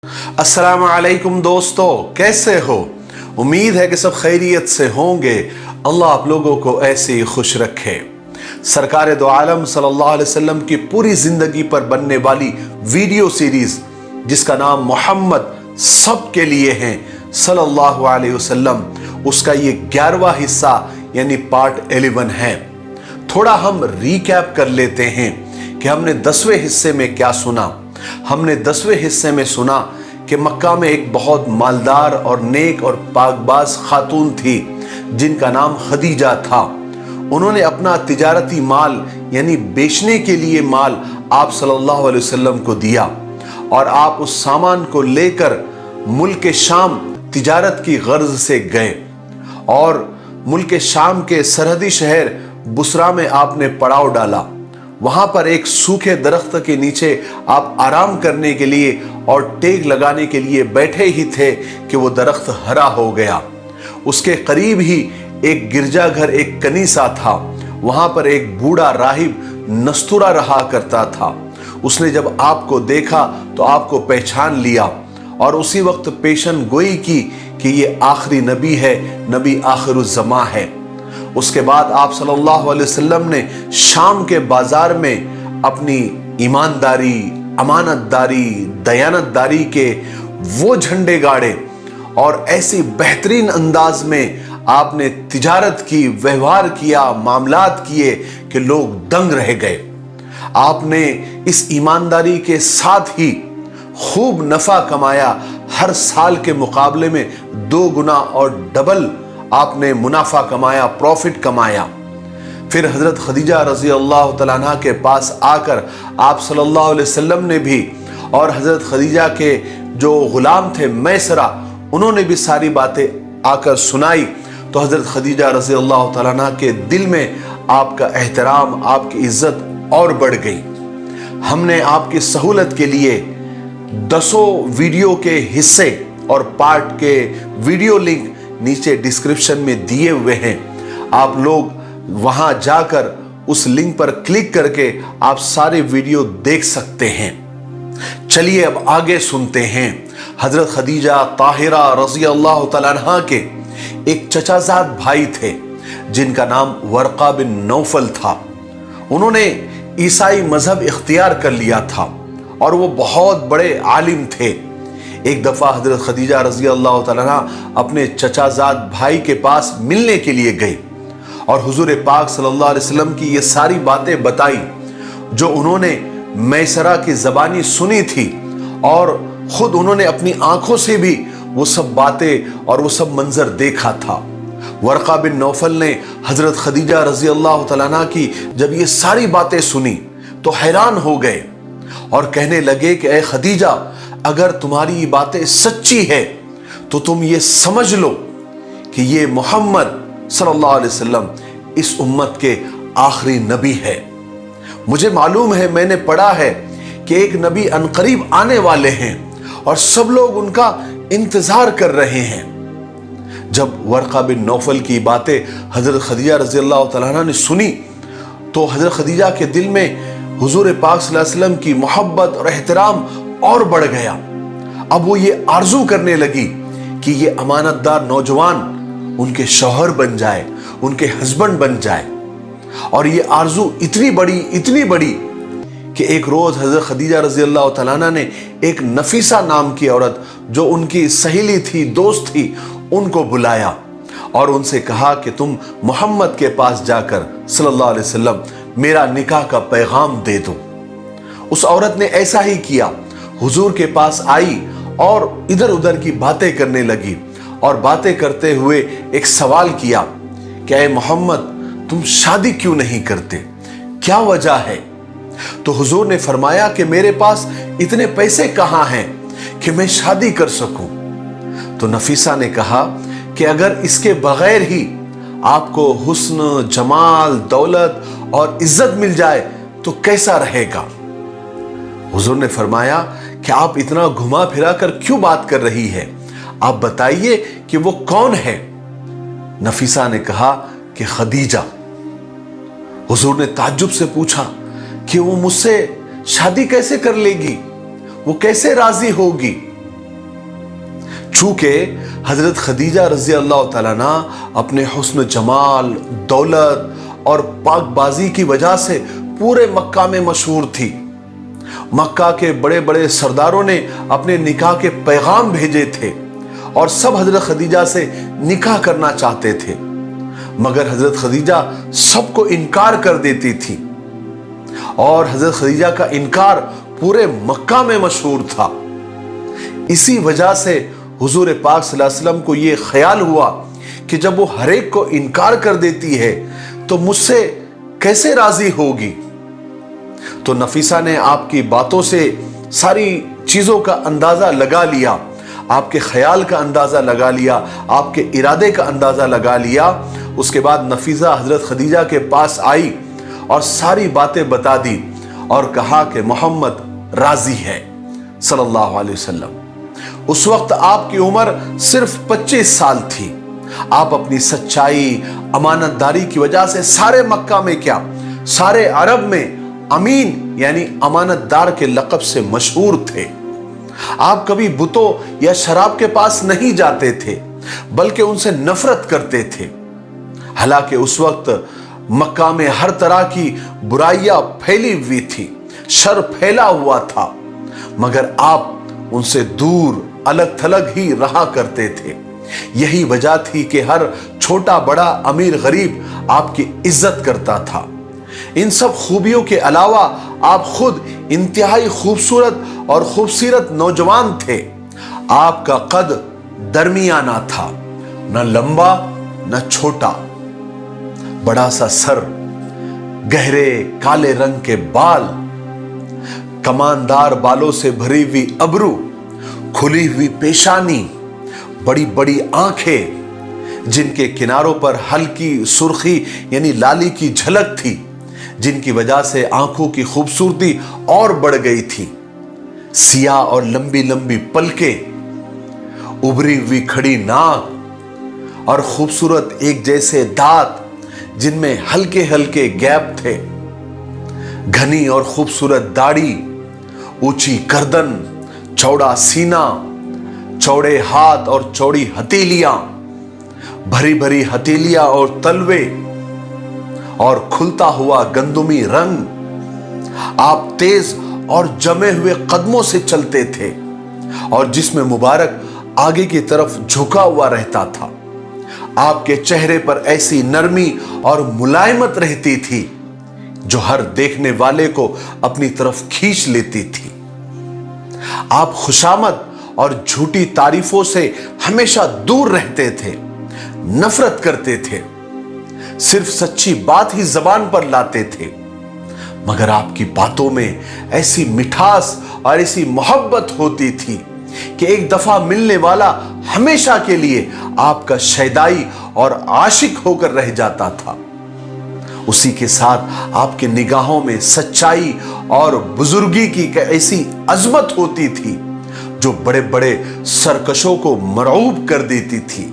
अस्सलाम वालेकुम दोस्तों, कैसे हो? उम्मीद है कि सब खैरियत से होंगे। अल्लाह आप लोगों को ऐसे ही खुश रखे। सरकार दो आलम सल्लल्लाहु अलैहि वसल्लम की पूरी जिंदगी पर बनने वाली वीडियो सीरीज जिसका नाम मोहम्मद सबके लिए है सल्लल्लाहु अलैहि वसल्लम, उसका ये 11वां हिस्सा यानी पार्ट 11 है। थोड़ा हम रीकैप कर लेते हैं कि हमने 10वें हिस्से में क्या सुना। हमने 10वें हिस्से में सुना कि मक्का में एक बहुत मालदार और नेक और पाकबाज खातून थी जिनका नाम खदीजा था। उन्होंने अपना तिजारती माल यानी बेचने के लिए माल आप सल्लल्लाहु अलैहि वसल्लम को दिया और आप उस सामान को लेकर मुल्क शाम तिजारत की गर्ज से गए और मुल्क शाम के सरहदी शहर बुसरा में आपने पड़ाव डाला। वहां पर एक सूखे दरख्त के नीचे आप आराम करने के लिए और टेक लगाने के लिए बैठे ही थे कि वो दरख्त हरा हो गया। उसके करीब ही एक गिरजाघर, एक कनीसा था। वहां पर एक बूढ़ा राहिब नस्तुरा रहा करता था। उसने जब आपको देखा तो आपको पहचान लिया और उसी वक्त पेशन गोई की कि ये आखिरी नबी है, नबी आखिरुज़्ज़मा है। उसके बाद आप सल्लल्लाहु अलैहि वसल्लम ने शाम के बाजार में अपनी ईमानदारी, अमानतदारी, दयानतदारी के वो झंडे गाड़े और ऐसी बेहतरीन अंदाज में आपने तिजारत की, व्यवहार किया, मामलात किए कि लोग दंग रह गए। आपने इस ईमानदारी के साथ ही खूब नफा कमाया। हर साल के मुकाबले में 2 गुना और डबल आपने मुनाफा कमाया, प्रॉफिट कमाया। फिर हजरत खदीजा रजी अल्लाह तआला अन्हा के पास आकर आप सल्लल्लाहु अलैहि वसल्लम ने भी और हजरत खदीजा के जो गुलाम थे मैसरा, उन्होंने भी सारी बातें आकर सुनाई। तो हजरत खदीजा रजी अल्लाह तआला अन्हा के दिल में आपका एहतराम, आपकी इज्जत और बढ़ गई। हमने आपकी सहूलत के लिए 10 वीडियो के हिस्से और पार्ट के वीडियो लिंक नीचे डिस्क्रिप्शन में दिए हुए हैं। आप लोग वहां जाकर उस लिंक पर क्लिक करके आप सारे वीडियो देख सकते हैं। चलिए अब आगे सुनते हैं। हजरत खदीजा ताहिरा रज़ी अल्लाह तआला अन्हा के एक चचाजाद भाई थे जिनका नाम वर्का बिन नौफल था। उन्होंने ईसाई मजहब इख्तियार कर लिया था और वो बहुत बड़े आलिम थे। एक दफा हजरत खदीजा रजी अल्लाह तआला अन्हा अपने चचाजाद भाई के पास मिलने के लिए गई और हुजूर पाक सल्लल्लाहु अलैहि वसल्लम की ये सारी बातें बताई जो उन्होंने मैसरा की ज़बानी सुनी थी और खुद उन्होंने अपनी आंखों से भी वो सब बातें और वो सब मंजर देखा था। वर्का बिन नौफल ने हजरत खदीजा रजी अल्लाह तआला अन्हा की जब ये सारी बातें सुनी तो हैरान हो गए और कहने लगे कि ए खदीजा, अगर तुम्हारी ये बातें सच्ची है तो तुम ये समझ लो कि ये मोहम्मद सल्लल्लाहु अलैहि वसल्लम इस उम्मत के आखिरी नबी है। मुझे मालूम है, मैंने पढ़ा है कि एक नबी अनकरीब आने वाले हैं और सब लोग उनका इंतजार कर रहे हैं। जब वर्का बिन नौफल की बातें हजरत खदीजा रज़ी अल्लाह तआला अन्हा ने सुनी तो हजरत खदीजा के दिल में हुजूर पाक सल्लल्लाहु अलैहि वसल्लम की मोहब्बत और एहतराम और बढ़ गया। अब वो ये आरजू करने लगी कि ये अमानतदार नौजवान उनके शौहर बन जाए, उनके हस्बैंड बन जाए। और ये आरजू इतनी बड़ी कि एक रोज हजरत खदीजा रजी अल्लाह तआला अन्हा ने एक नफीसा नाम की औरत जो उनकी सहेली थी, दोस्त थी, उनको बुलाया और उनसे कहा कि तुम मोहम्मद के पास जाकर सल्लल्लाहु अलैहि वसल्लम मेरा निकाह का पैगाम दे दो। उस औरत ने ऐसा ही किया, हुजूर के पास आई और इधर उधर की बातें करने लगी और बातें करते हुए एक सवाल किया कि ऐ मोहम्मद, तुम शादी क्यों नहीं करते, क्या वजह है? तो हुजूर ने फरमाया कि मेरे पास इतने पैसे कहां हैं कि मैं शादी कर सकूं। तो नफीसा ने कहा कि अगर इसके बगैर ही आपको हुस्न, जमाल, दौलत और इज्जत मिल जाए तो कैसा रहेगा? हुजूर ने फरमाया कि आप इतना घुमा फिरा कर क्यों बात कर रही है, आप बताइए कि वो कौन है? नफीसा ने कहा कि खदीजा। हुजूर ने ताज्जुब से पूछा कि वो मुझसे शादी कैसे कर लेगी, वो कैसे राजी होगी? چونکہ حضرت خدیجہ رضی اللہ تعالیٰ عنہ اپنے حسن جمال، دولت اور پاک بازی کی وجہ سے پورے مکہ میں مشہور تھی۔ مکہ کے بڑے بڑے سرداروں نے اپنے نکاح کے پیغام بھیجے تھے اور سب حضرت خدیجہ سے نکاح کرنا چاہتے تھے، مگر حضرت خدیجہ سب کو انکار کر دیتی تھی، اور حضرت خدیجہ کا انکار پورے مکہ میں مشہور تھا۔ اسی وجہ سے حضور پاک صلی اللہ علیہ وسلم کو یہ خیال ہوا کہ جب وہ ہر ایک کو انکار کر دیتی ہے تو مجھ سے کیسے راضی ہوگی۔ تو نفیسہ نے آپ کی باتوں سے ساری چیزوں کا اندازہ لگا لیا، آپ کے خیال کا اندازہ لگا لیا، آپ کے ارادے کا اندازہ لگا لیا۔ اس کے بعد نفیسہ حضرت خدیجہ کے پاس آئی اور ساری باتیں بتا دی اور کہا کہ محمد راضی ہے صلی اللہ علیہ وسلم۔ اس وقت آپ کی عمر صرف 25 سال تھی۔ آپ اپنی سچائی، امانت داری کی وجہ سے سارے مکہ میں کیا، سارے عرب میں امین یعنی امانت دار کے لقب سے مشہور تھے۔ آپ کبھی بتوں یا شراب کے پاس نہیں جاتے تھے بلکہ ان سے نفرت کرتے تھے۔ حالانکہ اس وقت مکہ میں ہر طرح کی برائیاں پھیلی ہوئی تھی، شر پھیلا ہوا تھا، مگر آپ ان سے دور الگ تھلگ ہی رہا کرتے تھے۔ یہی وجہ تھی کہ ہر چھوٹا بڑا امیر غریب آپ کی عزت کرتا تھا۔ ان سب خوبیوں کے علاوہ آپ خود انتہائی خوبصورت اور خوبصورت نوجوان تھے۔ آپ کا قد درمیانہ تھا، نہ لمبا نہ چھوٹا، بڑا سا سر، گہرے کالے رنگ کے بال، کماندار بالوں سے بھری ہوئی ابرو، کھلی ہوئی پیشانی، بڑی بڑی آنکھیں جن کے کناروں پر ہلکی سرخی یعنی لالی کی جھلک تھی، جن کی وجہ سے آنکھوں کی خوبصورتی اور بڑھ گئی تھی، سیاہ اور لمبی لمبی پلکیں، ابری ہوئی کھڑی ناک اور خوبصورت ایک جیسے دانت جن میں ہلکے ہلکے گیپ تھے، گھنی اور خوبصورت داڑھی، اونچی گردن، چوڑا سینہ، چوڑے ہاتھ اور چوڑی ہتھیلیاں، بھری بھری ہتھیلیاں اور تلوے اور کھلتا ہوا گندمی رنگ۔ آپ تیز اور جمے ہوئے قدموں سے چلتے تھے اور جسم مبارک آگے کی طرف جھکا ہوا رہتا تھا۔ آپ کے چہرے پر ایسی نرمی اور ملائمت رہتی تھی جو ہر دیکھنے والے کو اپنی طرف کھینچ لیتی تھی۔ آپ خوشامد اور جھوٹی تعریفوں سے ہمیشہ دور رہتے تھے، نفرت کرتے تھے، صرف سچی بات ہی زبان پر لاتے تھے، مگر آپ کی باتوں میں ایسی مٹھاس اور ایسی محبت ہوتی تھی کہ ایک دفعہ ملنے والا ہمیشہ کے لیے آپ کا شیدائی اور عاشق ہو کر رہ جاتا تھا۔ اسی کے ساتھ آپ کے نگاہوں میں سچائی اور بزرگی کی ایسی عظمت ہوتی تھی جو بڑے بڑے سرکشوں کو مرعوب کر دیتی تھی۔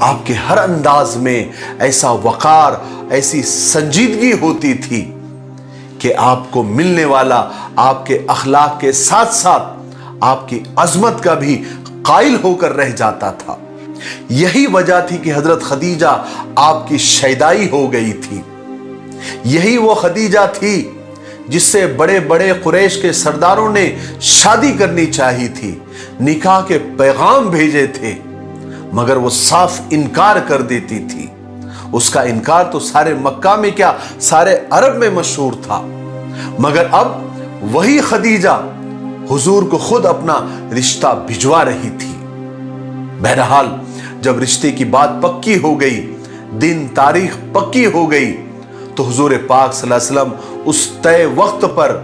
آپ کے ہر انداز میں ایسا وقار، ایسی سنجیدگی ہوتی تھی کہ آپ کو ملنے والا آپ کے اخلاق کے ساتھ ساتھ آپ کی عظمت کا بھی قائل ہو کر رہ جاتا تھا۔ یہی وجہ تھی کہ حضرت خدیجہ آپ کی شیدائی ہو گئی تھی۔ یہی وہ خدیجہ تھی جس سے بڑے بڑے قریش کے سرداروں نے شادی کرنی چاہی تھی، نکاح کے پیغام بھیجے تھے، مگر وہ صاف انکار کر دیتی تھی۔ اس کا انکار تو سارے مکہ میں کیا سارے عرب میں مشہور تھا، مگر اب وہی خدیجہ حضور کو خود اپنا رشتہ بھجوا رہی تھی۔ بہرحال جب رشتے کی بات پکی ہو گئی، دن تاریخ پکی ہو گئی، تو حضور پاک صلی اللہ علیہ وسلم اس طے وقت پر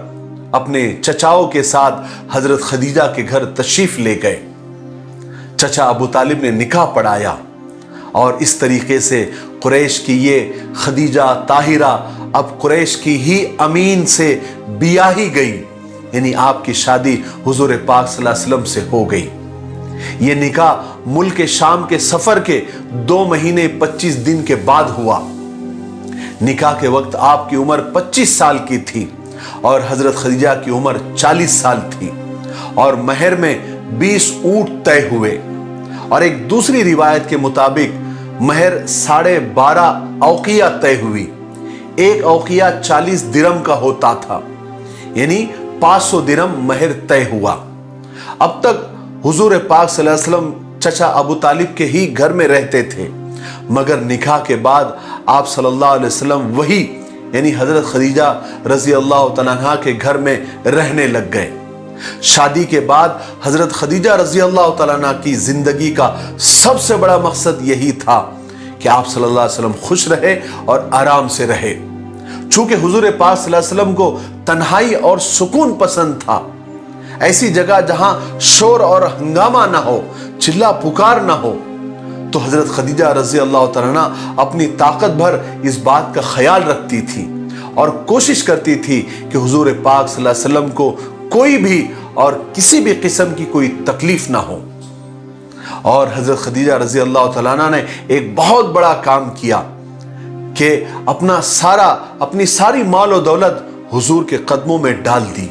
اپنے چچاؤں کے ساتھ حضرت خدیجہ کے گھر تشریف لے گئے۔ چچا ابو طالب نے نکاح پڑھایا اور اس طریقے سے قریش کی یہ خدیجہ طاہرہ اب قریش کی ہی امین سے بیاہی گئی، یعنی آپ کی شادی حضور پاک صلی اللہ علیہ وسلم سے ہو گئی۔ یہ نکاح ملک شام کے سفر کے 2 مہینے 25 دن کے بعد ہوا۔ نکاح کے وقت آپ کی عمر 25 سال کی تھی اور حضرت خدیجہ کی عمر 40 سال تھی، اور مہر میں 20 ऊंट तय हुए और एक दूसरी रिवायत के मुताबिक महर 12.5 औकिया तय हुई। एक औकिया 40 दिरहम का होता था, यानी 500 दिरहम महर तय हुआ। अब तक हुजूर पाक सल्लल्लाहु अलैहि वसल्लम चचा अबू तालिब के ही घर में रहते थे, मगर निकाह के बाद आप सल्लल्लाहु अलैहि वसल्लम वही यानी हजरत खदीजा रजी अल्लाह तआला अन्हा के घर में रहने लग गए। शादी के बाद हजरत खदीजा रजी अल्लाह तआला अन्हा की जिंदगी का सबसे बड़ा मकसद यही था कि आप सल्लल्लाहु अलैहि वसल्लम खुश रहे और आराम से रहे। चूंकि हुजूर पाक सल्लल्लाहु अलैहि वसल्लम को तन्हाई और सुकून पसंद था, ऐसी जगह जहां शोर और हंगामा ना हो, चिल्ला पुकार ना हो, तो हजरत खदीजा रजी अल्लाह तआला अन्हा अपनी ताकत भर इस बात का ख्याल रखती थी और कोशिश करती थी कि हुजूर पाक सल्लल्लाहु अलैहि वसल्लम को कोई भी और किसी भी किस्म की कोई तकलीफ ना हो। और हजरत खदीजा रजी अल्लाह तआला अन्हा ने एक बहुत बड़ा काम किया कि अपनी सारी माल और दौलत हुजूर के कदमों में डाल दी,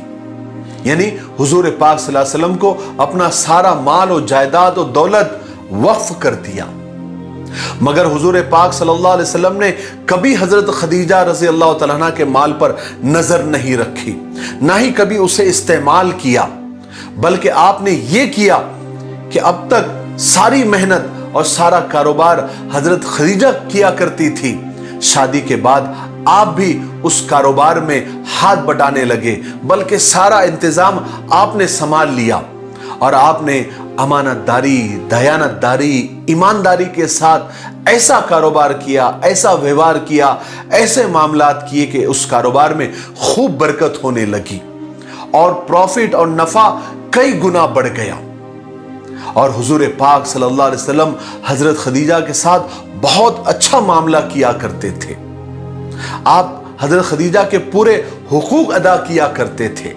यानी हुजूर पाक सल्लल्लाहु अलैहि वसल्लम को अपना सारा माल और जायदाद और दौलत वक्फ कर दिया। मगर हुजूर पाक सल्लल्लाहु अलैहि वसल्लम ने कभी हजरत खदीजा रजी अल्लाह तआला अन्हा के माल पर नजर नहीं रखी, ना ही कभी उसे इस्तेमाल किया, बल्कि आपने ये किया कि अब तक सारी मेहनत और सारा कारोबार हजरत खदीजा किया करती थी, शादी के बाद आप भी उस कारोबार में हाथ बटाने लगे, बल्कि सारा इंतजाम आपने संभाल लिया और आपने अमानतदारी, दयानतदारी, ईमानदारी के साथ ऐसा कारोबार किया, ऐसा व्यवहार किया, ऐसे मामलात किए कि उस कारोबार में खूब बरकत होने लगी और प्रॉफिट और नफा कई गुना बढ़ गया। और हुजूर पाक सल्लल्लाहु अलैहि वसल्लम हजरत खदीजा के साथ बहुत अच्छा मामला किया करते थे। आप हजरत खदीजा के पूरे हुकूक अदा किया करते थे।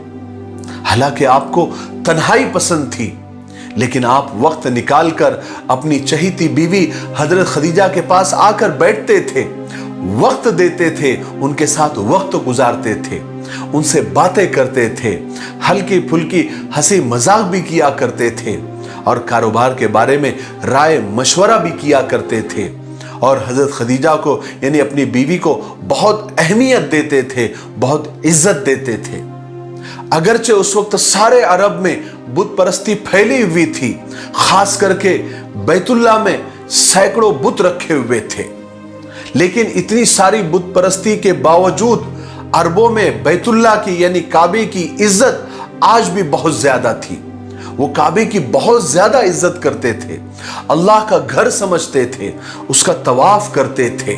हालांकि आपको तन्हाई पसंद थी, लेकिन आप वक्त निकालकर अपनी चहीती बीवी हजरत खदीजा के पास आकर बैठते थे, वक्त देते थे, उनके साथ वक्त गुजारते थे, उनसे बातें करते थे, हल्की फुल्की हंसी मजाक भी किया करते थे और कारोबार के बारे में राय मशवरा भी किया करते थे और हजरत खदीजा को यानी अपनी बीवी को बहुत अहमियत देते थे, बहुत इज्जत देते थे। अगरचे उस वक्त सारे अरब में बुत परस्ती फैली हुई थी, खास करके बैतुल्लाह में सैकड़ों बुत रखे हुए थे, लेकिन इतनी सारी बुत परस्ती के बावजूद अरबों में बैतुल्लाह की यानी काबे की इज्जत आज भी बहुत ज्यादा थी। वो काबे की बहुत ज्यादा इज्जत करते थे, अल्लाह का घर समझते थे, उसका तवाफ करते थे।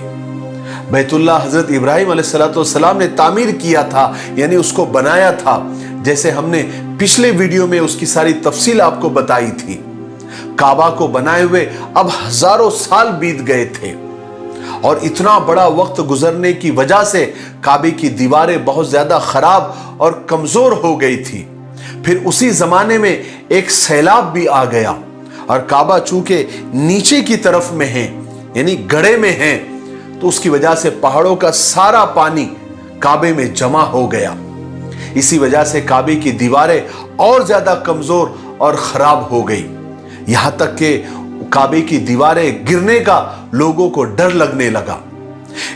बैतुल्लाह हजरत इब्राहिम अलैहिस्सलाम ने तामीर किया था, यानी उसको बनाया था, जैसे हमने पिछले वीडियो में उसकी सारी तफसील आपको बताई थी। काबा को बनाए हुए अब हजारों साल बीत गए थे और इतना बड़ा वक्त गुजरने की वजह से काबे की दीवारें बहुत ज्यादा खराब और कमजोर हो गई थी। फिर उसी जमाने में एक सैलाब भी आ गया और काबा चूंकि नीचे की तरफ में है यानी गड्ढे में है, तो उसकी वजह से पहाड़ों का सारा पानी काबे में जमा हो गया। इसी वजह से काबे की दीवारें और ज्यादा कमजोर और खराब हो गई, यहां तक कि काबे की दीवारें गिरने का लोगों को डर लगने लगा।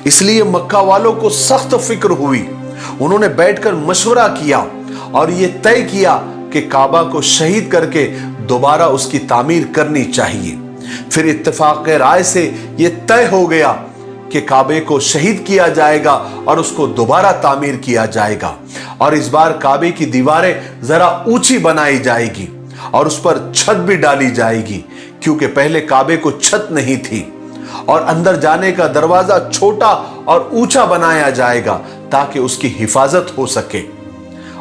इसलिए मक्का वालों को सख्त फिक्र हुई। उन्होंने बैठकर मशवरा किया और यह तय किया कि काबा को शहीद करके दोबारा उसकी तामीर करनी चाहिए। फिर इत्तेफाक राय से यह तय हो गया कि काबे को शहीद किया जाएगा और उसको दोबारा तामीर किया जाएगा और इस बार काबे की दीवारें जरा ऊंची बनाई जाएगी और उस पर छत भी डाली जाएगी, क्योंकि पहले काबे को छत नहीं थी, और अंदर जाने का दरवाजा छोटा और ऊंचा बनाया जाएगा ताकि उसकी हिफाजत हो सके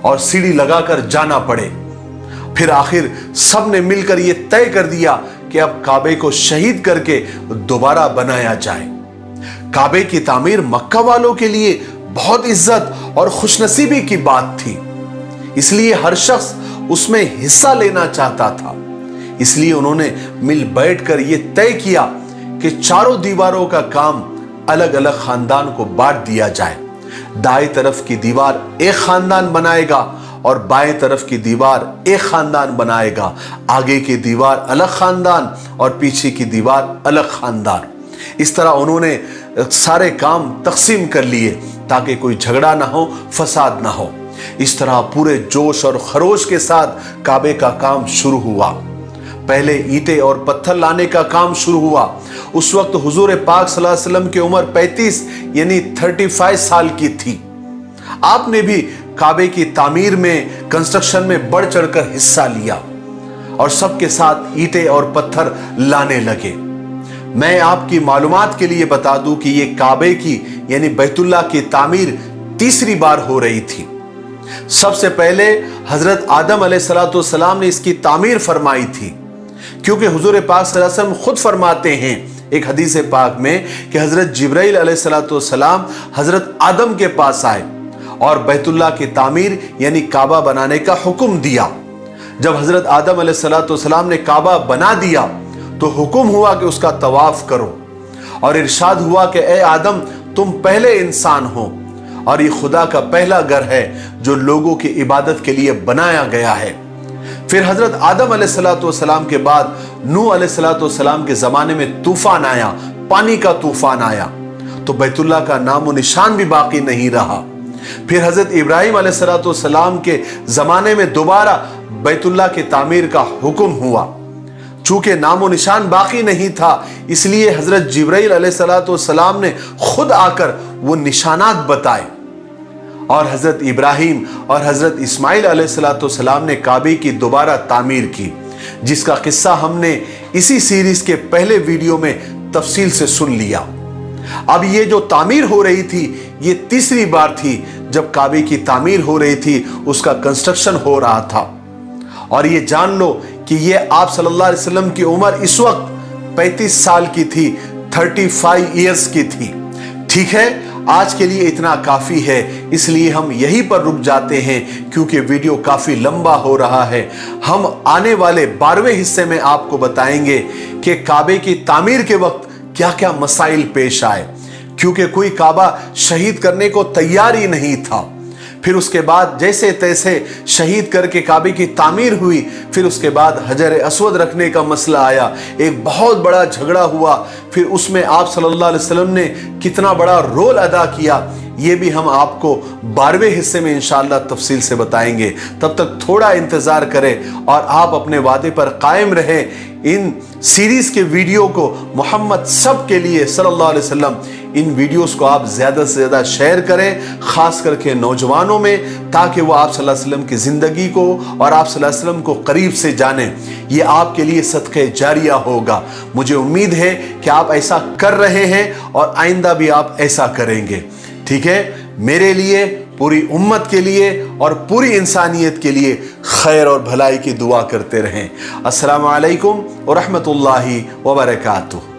और सीढ़ी लगाकर जाना पड़े। फिर आखिर सब ने मिलकर यह तय कर दिया कि अब काबे को शहीद करके दोबारा बनाया जाए। काबे की तामीर मक्का वालों के लिए बहुत इज्जत और खुशनसीबी की बात थी, इसलिए हर शख्स उसमें हिस्सा लेना चाहता था। इसलिए उन्होंने मिल बैठकर यह तय किया कि चारों दीवारों का काम अलग अलग खानदान को बांट दिया जाए। दाएं तरफ की दीवार एक खानदान बनाएगा और बाएं तरफ की दीवार एक खानदान बनाएगा, आगे की दीवार अलग खानदान और पीछे की दीवार अलग खानदान। इस तरह उन्होंने सारे काम तकसीम कर लिए ताकि कोई झगड़ा ना हो, फसाद ना हो। इस तरह पूरे जोश और खरोश के साथ काबे का काम शुरू हुआ। पहले ईंटें और पत्थर लाने का काम शुरू हुआ। उस वक्त हुजूर पाक सल्लल्लाहु अलैहि वसल्लम की उम्र 35 यानी 35 साल की थी। आपने भी काबे की तामीर में, कंस्ट्रक्शन में बढ़ चढ़कर हिस्सा लिया और सबके साथ ईंटें और पत्थर लाने लगे। मैं आपकी मालूमात के लिए बता दूं कि ये काबे की यानी बैतुल्लाह की तामीर तीसरी बार हो रही थी। सबसे पहले हजरत आदम अलैहिस्सलाम ने इसकी तामीर फरमाई थी, क्योंकि हुजूर पाक सल्लल्लाहु अलैहि वसल्लम खुद फरमाते हैं एक हदीस पाक में कि हजरत जिब्राइल अलैहिस्सलाम हजरत आदम के पास आए और बैतुल्लाह की तामीर यानी काबा बनाने का हुक्म दिया। जब हजरत आदम अलैहिस्सलाम ने काबा बना दिया तो हुक्म हुआ कि उसका तवाफ करो और इरशाद हुआ कि ए आदम, तुम पहले इंसान हो और ये खुदा का पहला घर है जो लोगों की इबादत के लिए बनाया गया है। फिर हजरत आदम अलैहिस्सलाम के बाद नूह अलैहिस्सलाम के जमाने में तूफान आया, पानी का तूफान आया, तो बैतुल्लाह का नामो निशान भी बाकी नहीं रहा। फिर हजरत इब्राहिम अलैहिस्सलाम के जमाने में दोबारा बैतुल्लाह की तामीर का हुक्म हुआ। चूंकि नामो निशान बाकी नहीं था, इसलिए हजरत जिब्राइल अलैहिस्सलाम ने खुद आकर वो निशानात बताए और हजरत इब्राहिम और हजरत इस्माइल अलैहिस्सलाम ने काबे की दोबारा तामीर की, जिसका किस्सा हमने इसी सीरीज के पहले वीडियो में तफसील से सुन लिया। अब ये जो तामीर हो रही थी, ये तीसरी बार थी जब काबे की तामीर हो रही थी, उसका कंस्ट्रक्शन हो रहा था। और ये जान लो कि ये आप सल्लल्लाहु अलैहि वसल्लम की उम्र इस वक्त 35 साल की थी, 35 इयर्स की थी। ठीक है, आज के लिए इतना काफी है, इसलिए हम यहीं पर रुक जाते हैं क्योंकि वीडियो काफी लंबा हो रहा है। हम आने वाले 12वें हिस्से में आपको बताएंगे कि काबे की तामीर के वक्त क्या क्या मसाइल पेश आए, क्योंकि कोई काबा शहीद करने को तैयार ही नहीं था। फिर उसके बाद जैसे तैसे शहीद करके काबे की तामीर हुई। फिर उसके बाद हजर अस्वद रखने का मसला आया, एक बहुत बड़ा झगड़ा हुआ। फिर उसमें आप सल्लल्लाहु अलैहि वसल्लम ने कितना बड़ा रोल अदा किया, ये भी हम आपको 12वें हिस्से में इंशाअल्लाह तफसील से बताएंगे। तब तक थोड़ा इंतजार करें और आप अपने वादे पर कायम रहें। इन सीरीज के वीडियो को मोहम्मद सब के लिए सल्लल्लाहु अलैहि वसल्लम, इन वीडियोस को आप ज्यादा से ज्यादा शेयर करें, खास करके नौजवानों में, ताकि वो आप सल्लल्लाहु अलैहि वसल्लम की जिंदगी को और आप सल्लल्लाहु अलैहि वसल्लम को करीब से जाने। ये आपके लिए सदक़े जारिया होगा। मुझे उम्मीद है कि आप ऐसा कर रहे हैं और आइंदा भी आप ऐसा करेंगे। ठीक है, मेरे लिए, पूरी उम्मत के लिए और पूरी इंसानियत के लिए खैर और भलाई की दुआ करते रहें। अस्सलामु अलैकुम व रहमतुल्लाहि व बरकातुहू।